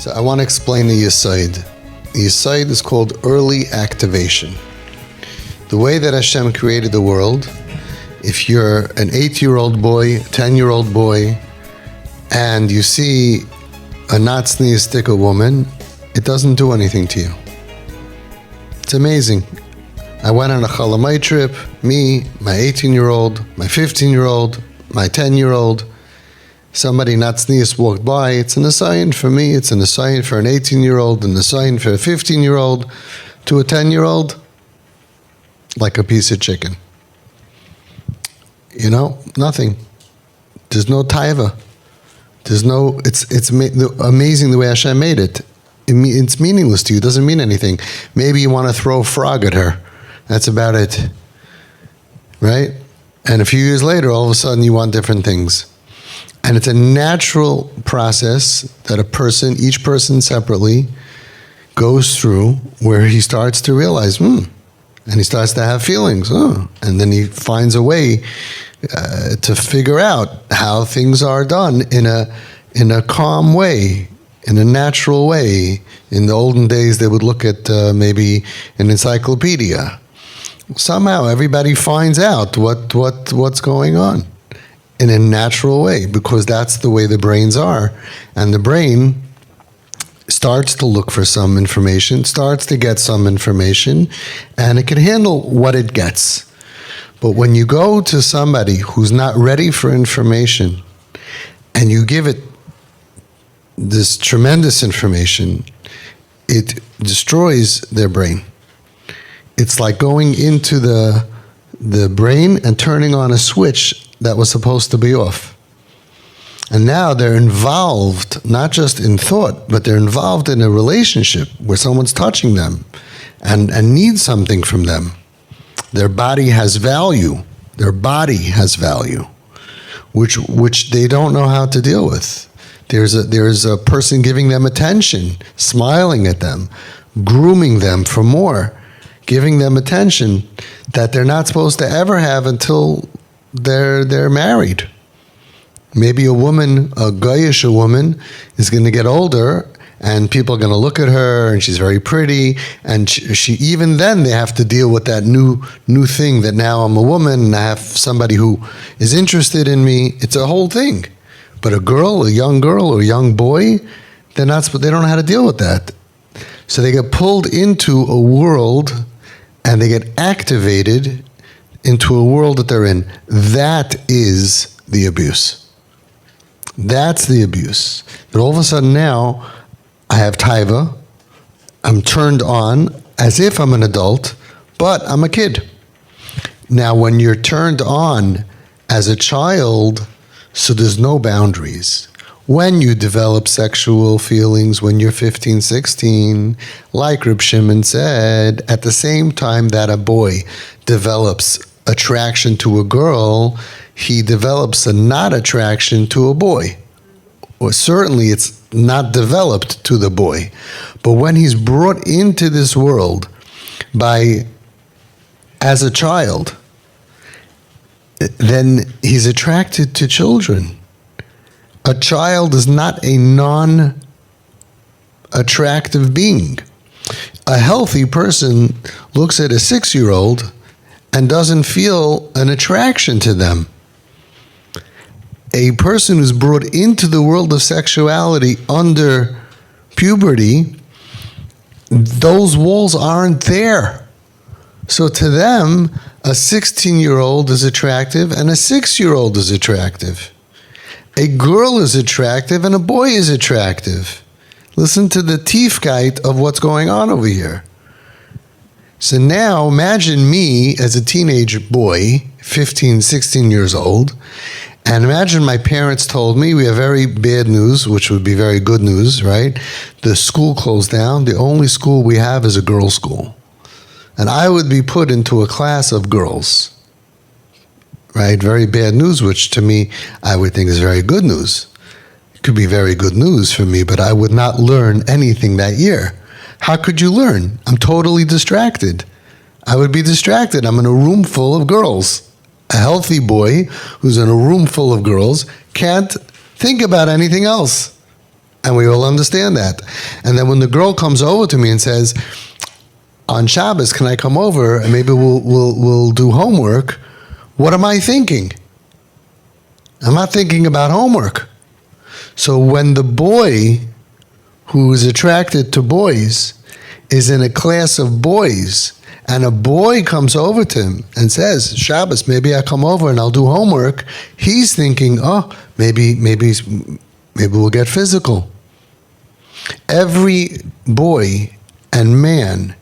So I want to explain the Yesod. The Yesod is called early activation. The way that Hashem created the world, if you're an 8-year-old boy, 10-year-old boy, and you see a not sneezestick woman, it doesn't do anything to you. It's amazing. I went on a Chalamai trip, me, my 18-year-old, my 15-year-old, my 10-year-old, somebody not sneezed walked by. It's an assign for me, it's an assign for an 18-year-old, an assign for a 15-year-old, to a 10-year-old, like a piece of chicken. You know, nothing. There's no taiva. There's no, it's amazing the way Hashem made it. It's meaningless to you. It doesn't mean anything. Maybe you want to throw a frog at her. That's about it. Right? And a few years later, all of a sudden you want different things. And it's a natural process that each person separately goes through, where he starts to realize, and he starts to have feelings, and then he finds a way to figure out how things are done in a calm way, in a natural way. In the olden days, they would look at maybe an encyclopedia. Somehow, everybody finds out what's going on in a natural way, because that's the way the brains are. And the brain starts to look for some information, starts to get some information, and it can handle what it gets. But when you go to somebody who's not ready for information, and you give it this tremendous information, it destroys their brain. It's like going into the brain and turning on a switch that was supposed to be off. And now they're involved, not just in thought, but they're involved in a relationship where someone's touching them and needs something from them. Their body has value. Their body has value, which they don't know how to deal with. There's a person giving them attention, smiling at them, grooming them for more, giving them attention that they're not supposed to ever have until they're married. Maybe a goyish woman is going to get older, and people are going to look at her, and she's very pretty, and she even then they have to deal with that new thing that now I'm a woman and I have somebody who is interested in me. It's a whole thing. But a young girl or a young boy, they don't know how to deal with that. So they get pulled into a world, and they get activated into a world that they're in. That is the abuse. That's the abuse. That all of a sudden now, I have taiva, I'm turned on as if I'm an adult, but I'm a kid. Now, when you're turned on as a child, so there's no boundaries. When you develop sexual feelings when you're 15, 16, like Reb Shimon said, at the same time that a boy develops attraction to a girl, he develops a not attraction to a boy. Or certainly it's not developed to the boy. But when he's brought into this world as a child, then he's attracted to children. A child is not a non-attractive being. A healthy person looks at a 6-year-old and doesn't feel an attraction to them. A person who's brought into the world of sexuality under puberty, those walls aren't there. So to them, a 16-year-old is attractive and a 6-year-old is attractive. A girl is attractive and a boy is attractive. Listen to the tiefkeit of what's going on over here. So now imagine me as a teenage boy, 15, 16 years old, and imagine my parents told me we have very bad news, which would be very good news, right? The school closed down. The only school we have is a girls' school. And I would be put into a class of girls. Right? Very bad news, which to me, I would think is very good news. It could be very good news for me, but I would not learn anything that year. How could you learn? I'm totally distracted. I would be distracted. I'm in a room full of girls. A healthy boy who's in a room full of girls can't think about anything else. And we all understand that. And then when the girl comes over to me and says, on Shabbos, can I come over and maybe we'll do homework? What am I thinking? I'm not thinking about homework. So when the boy who is attracted to boys is in a class of boys, and a boy comes over to him and says, Shabbos, maybe I come over and I'll do homework, he's thinking, oh, maybe we'll get physical. Every boy and man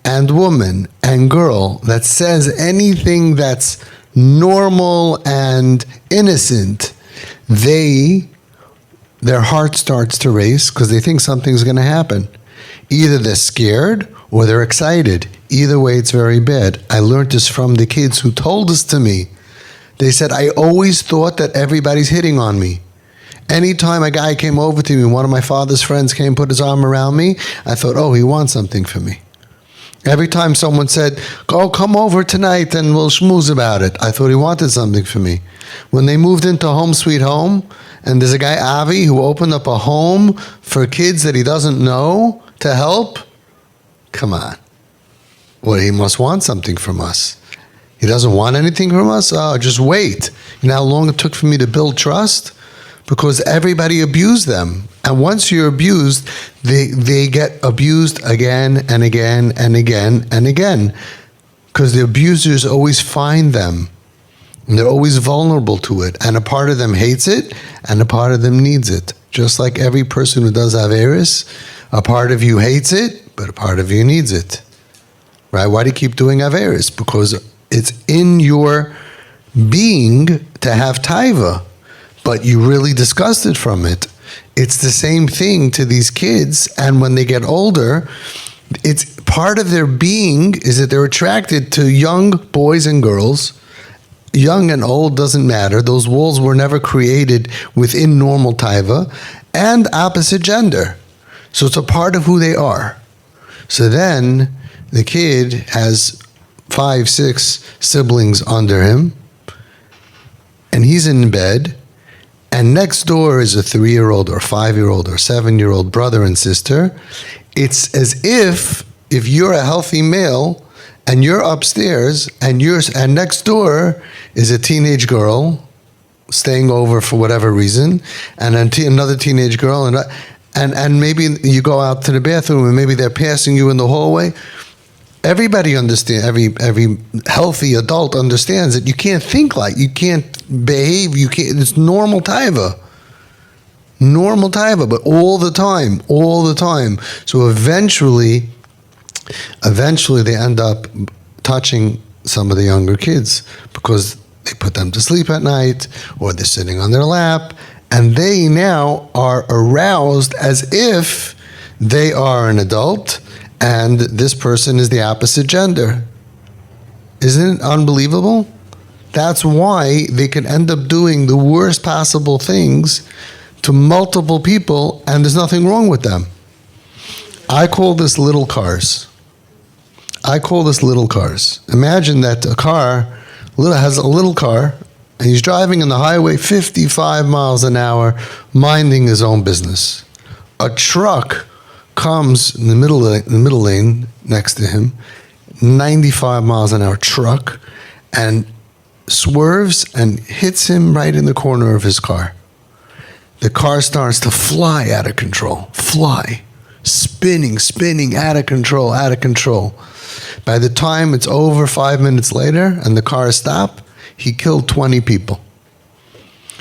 and woman and girl that says anything that's normal and innocent, their heart starts to race because they think something's going to happen. Either they're scared or they're excited. Either way, it's very bad. I learned this from the kids who told this to me. They said, I always thought that everybody's hitting on me. Anytime a guy came over to me, one of my father's friends came, put his arm around me, I thought, oh, he wants something from me. Every time someone said, oh, come over tonight and we'll schmooze about it, I thought he wanted something from me. When they moved into Home Sweet Home, and there's a guy, Avi, who opened up a home for kids that he doesn't know to help, come on. Well, he must want something from us. He doesn't want anything from us? Oh, just wait. You know how long it took for me to build trust? Because everybody abused them. And once you're abused, they get abused again and again and again and again. Because the abusers always find them. And they're always vulnerable to it. And a part of them hates it, and a part of them needs it. Just like every person who does Averis, a part of you hates it, but a part of you needs it. Right? Why do you keep doing Averis? Because it's in your being to have taiva, but you really disgusted from it. It's the same thing to these kids, and when they get older, it's part of their being is that they're attracted to young boys and girls. Young and old doesn't matter. Those walls were never created within normal taiva, and opposite gender. So it's a part of who they are. So then the kid has 5, 6 siblings under him, and he's in bed, and next door is a 3-year-old or 5-year-old or 7-year-old brother and sister. It's as if you're a healthy male and you're upstairs and next door is a teenage girl staying over for whatever reason, and another teenage girl, and maybe you go out to the bathroom and maybe they're passing you in the hallway. Everybody understands, every healthy adult understands that you can't think like, you can't behave, it's normal taiva. Normal taiva, but all the time. So eventually they end up touching some of the younger kids because they put them to sleep at night or they're sitting on their lap, and they now are aroused as if they are an adult and this person is the opposite gender. Isn't it unbelievable? That's why they can end up doing the worst possible things to multiple people, and there's nothing wrong with them. I call this little cars. Imagine that a car has a little car, and he's driving in the highway 55 miles an hour, minding his own business. A truck comes in the middle lane next to him, 95 miles an hour truck, and swerves and hits him right in the corner of his car. The car starts to fly out of control. Spinning out of control. By the time it's over 5 minutes later and the car stopped, he killed 20 people.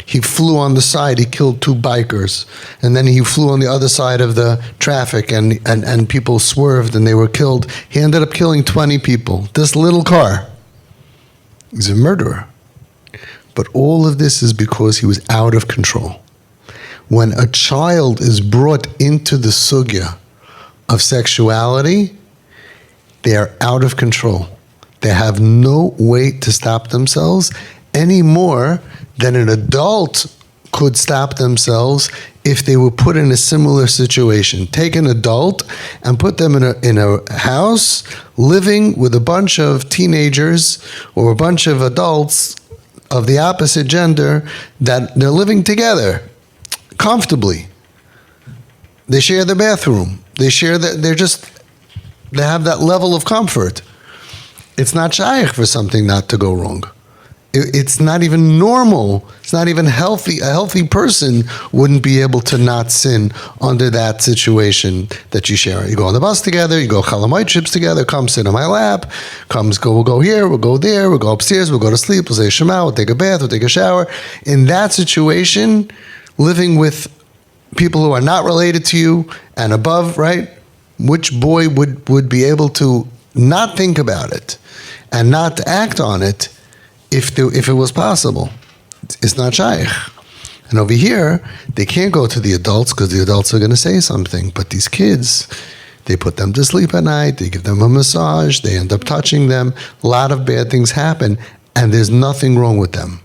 He flew on the side, he killed 2 bikers. And then he flew on the other side of the traffic and people swerved and they were killed. He ended up killing 20 people. This little car. He's a murderer. But all of this is because he was out of control. When a child is brought into the sugya of sexuality, they are out of control. They have no way to stop themselves any more than an adult could stop themselves if they were put in a similar situation. Take an adult and put them in a house living with a bunch of teenagers or a bunch of adults of the opposite gender that they're living together comfortably. They share the bathroom. They have that level of comfort. It's not shaykh for something not to go wrong. It's not even normal. It's not even healthy. A healthy person wouldn't be able to not sin under that situation that you share. You go on the bus together, you go chalamite trips together, come sit on my lap, we'll go here, we'll go there, we'll go upstairs, we'll go to sleep, we'll say Shema, we'll take a bath, we'll take a shower. In that situation, living with people who are not related to you and above, right? Which boy would be able to not think about it and not act on it if it was possible? It's not shaykh. And over here, they can't go to the adults because the adults are going to say something. But these kids, they put them to sleep at night, they give them a massage, they end up touching them. A lot of bad things happen, and there's nothing wrong with them.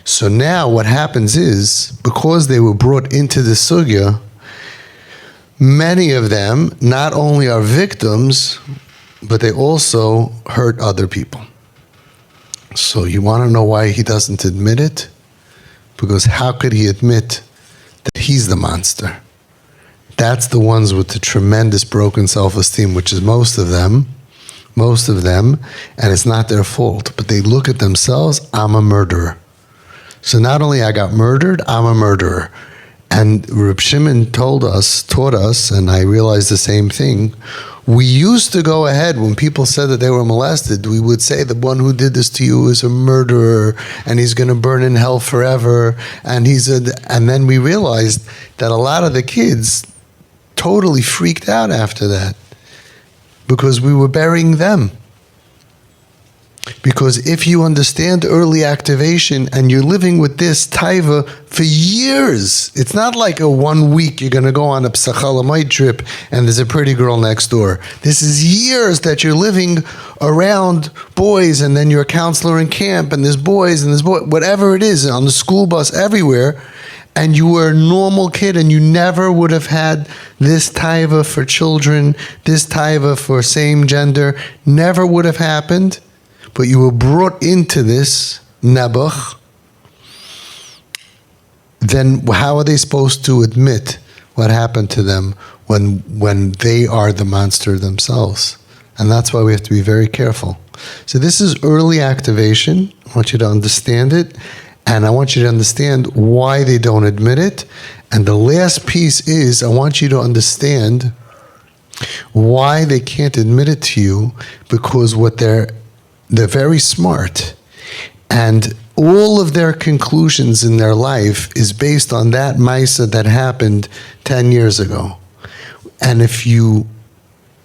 So now what happens is, because they were brought into the sugya, many of them not only are victims, but they also hurt other people. So you want to know why he doesn't admit it? Because how could he admit that he's the monster? That's the ones with the tremendous broken self-esteem, which is most of them, and it's not their fault. But they look at themselves, I'm a murderer. So not only I got murdered, I'm a murderer. And Reb Shimon taught us, and I realized the same thing. We used to go ahead when people said that they were molested. We would say the one who did this to you is a murderer, and he's going to burn in hell forever. And then we realized that a lot of the kids totally freaked out after that because we were burying them. Because if you understand early activation and you're living with this taiva for years, it's not like a 1 week you're going to go on a psachalamite trip and there's a pretty girl next door. This is years that you're living around boys, and then you're a counselor in camp, and there's boys, whatever it is, on the school bus, everywhere. And you were a normal kid, and you never would have had this taiva for children, this taiva for same gender, never would have happened. But you were brought into this nebuch. Then how are they supposed to admit what happened to them when they are the monster themselves? And that's why we have to be very careful. So this is early activation. I want you to understand it, and I want you to understand why they don't admit it. And the last piece is, I want you to understand why they can't admit it to you, because they're very smart, and all of their conclusions in their life is based on that Maisa that happened 10 years ago. And if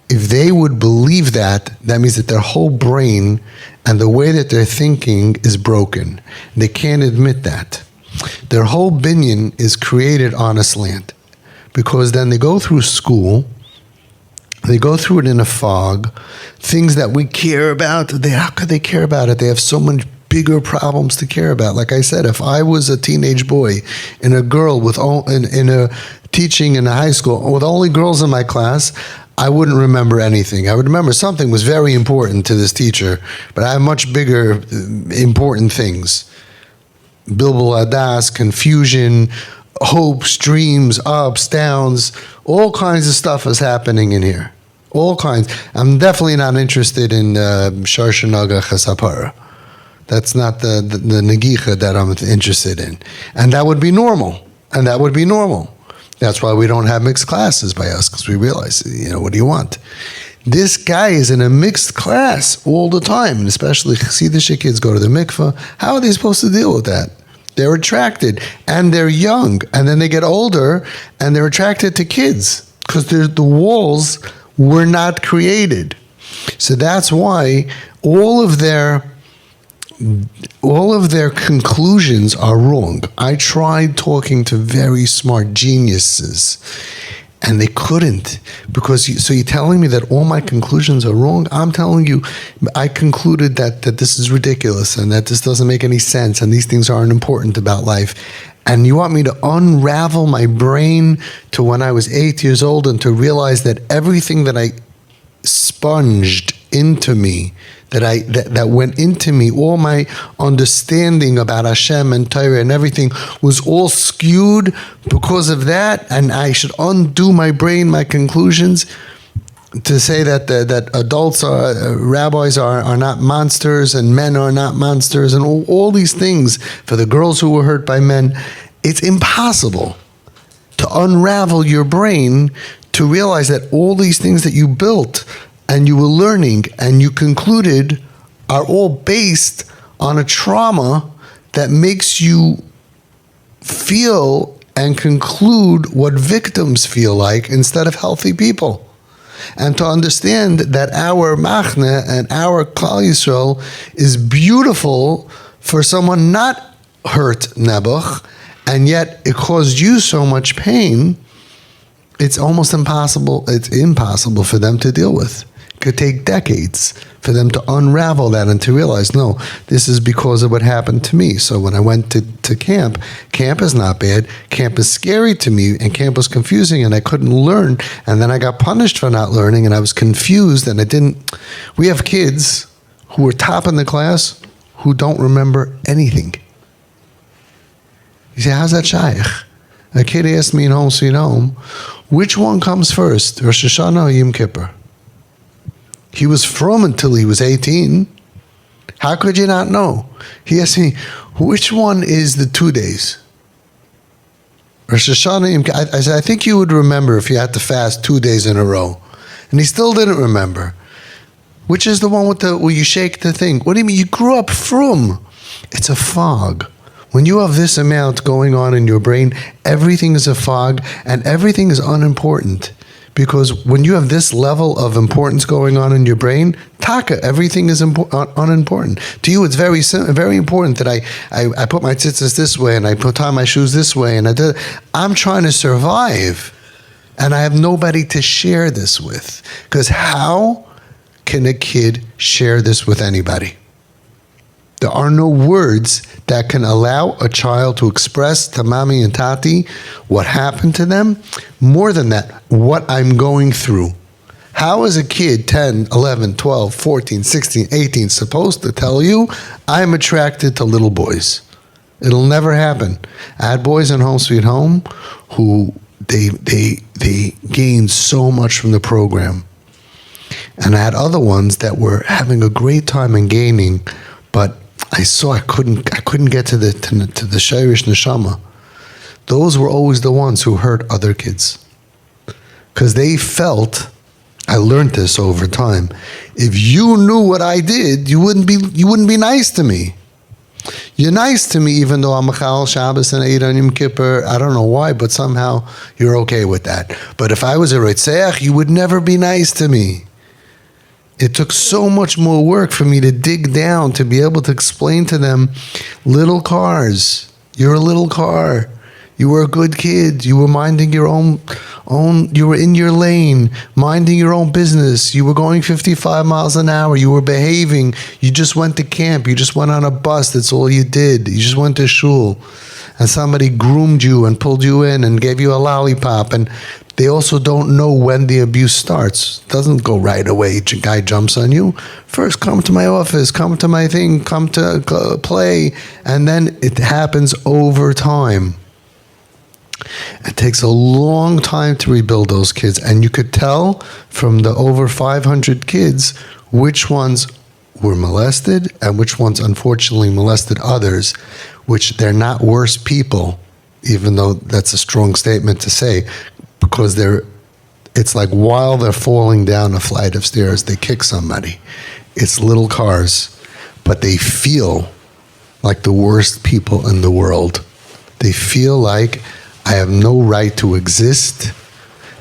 they would believe that means that their whole brain and the way that they're thinking is broken. They can't admit that. Their whole binyan is created on a slant, because then they go through school. They go through it in a fog. Things that we care about, how could they care about it? They have so many bigger problems to care about. Like I said, if I was a teenage boy and a girl in a teaching in a high school with only girls in my class, I wouldn't remember anything. I would remember something was very important to this teacher, but I have much bigger important things. Bilbul Adas, confusion, hopes, dreams, ups, downs, all kinds of stuff is happening in here. All kinds. I'm definitely not interested in Sharshanaga Chasapara. That's not the Nagicha that I'm interested in. And that would be normal. That's why we don't have mixed classes by us, because we realize, what do you want? This guy is in a mixed class all the time, and especially Chassidish kids go to the mikveh. How are they supposed to deal with that? They're attracted, and they're young, and then they get older, and they're attracted to kids, because the walls were not created. So that's why all of their conclusions are wrong. I tried talking to very smart geniuses, and they couldn't, so you're telling me that all my conclusions are wrong? I'm telling you, I concluded that this is ridiculous, and that this doesn't make any sense, and these things aren't important about life. And you want me to unravel my brain to when I was 8 years old, and to realize that everything that I sponged into me, that went into me, all my understanding about Hashem and Torah and everything was all skewed because of that, and I should undo my brain, my conclusions, to say that rabbis are not monsters and men are not monsters and all these things for the girls who were hurt by men. It's impossible to unravel your brain to realize that all these things that you built and you were learning and you concluded are all based on a trauma that makes you feel and conclude what victims feel like instead of healthy people. And to understand that our machne and our Klal Yisrael is beautiful for someone not hurt Nebuch, and yet it caused you so much pain, it's almost impossible. It's impossible for them to deal with. It could take decades for them to unravel that and to realize, no, this is because of what happened to me. So when I went to camp is not bad. Camp is scary to me, and camp was confusing, and I couldn't learn. And then I got punished for not learning, and I was confused, and I didn't. We have kids who were top in the class who don't remember anything. You say, how's that shaykh? A kid asked me in Home Sweet Home, which one comes first, Rosh Hashanah or Yom Kippur? He was from until he was 18. How could you not know? He asked me, which one is the 2 days? Rosh Hashanah, Yom Kippur. I said, I think you would remember if you had to fast 2 days in a row. And he still didn't remember. Which is the one where you shake the thing? What do you mean? You grew up from. It's a fog. When you have this amount going on in your brain, everything is a fog and everything is unimportant. Because when you have this level of importance going on in your brain, taka, everything is unimportant. To you, it's very important that I put my tzitzis this way and I tie my shoes this way. And I'm trying to survive. And I have nobody to share this with. Because how can a kid share this with anybody? There are no words that can allow a child to express to mommy and tati what happened to them. More than that, what I'm going through. How is a kid 10, 11, 12, 14, 16, 18 supposed to tell you, I'm attracted to little boys? It'll never happen. I had boys in Home Sweet Home who they gained so much from the program. And I had other ones that were having a great time and gaining, but I saw I couldn't get to the Shirish Neshama. Those were always the ones who hurt other kids. Because they felt, I learned this over time, if you knew what I did, you wouldn't be nice to me. You're nice to me even though I'm Machal Shabbos and Eid on Yom Kippur. I don't know why, but somehow you're okay with that. But if I was a Reitzeach, you would never be nice to me. It took so much more work for me to dig down to be able to explain to them, little cars, you're a little car. You were a good kid. You were minding your own, you were in your lane, minding your own business. You were going 55 miles an hour. You were behaving. You just went to camp. You just went on a bus. That's all you did. You just went to shul. And somebody groomed you and pulled you in and gave you a lollipop. And they also don't know when the abuse starts. It doesn't go right away. A guy jumps on you. First, come to my office, come to my thing, come to play. And then it happens over time. It takes a long time to rebuild those kids. And you could tell from the over 500 kids which ones were molested and which ones unfortunately molested others, which they're not worse people, even though that's a strong statement to say, because it's like while they're falling down a flight of stairs, they kick somebody. It's little cars, but they feel like the worst people in the world. They feel like I have no right to exist,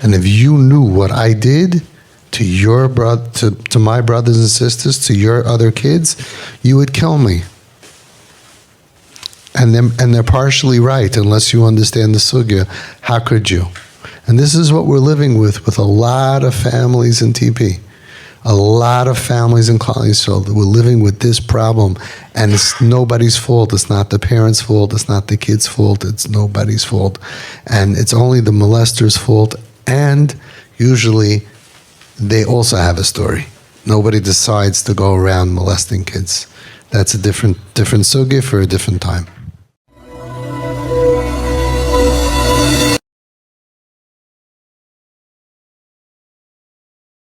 and if you knew what I did to your to my brothers and sisters, to your other kids, you would kill me. And they're partially right, unless you understand the sugya. How could you? And this is what we're living with a lot of families in TP. A lot of families in Klal Yisrael that we're living with this problem, and it's nobody's fault. It's not the parents' fault. It's not the kids' fault. It's nobody's fault, and it's only the molester's fault. And usually, they also have a story. Nobody decides to go around molesting kids. That's a different sugya for a different time.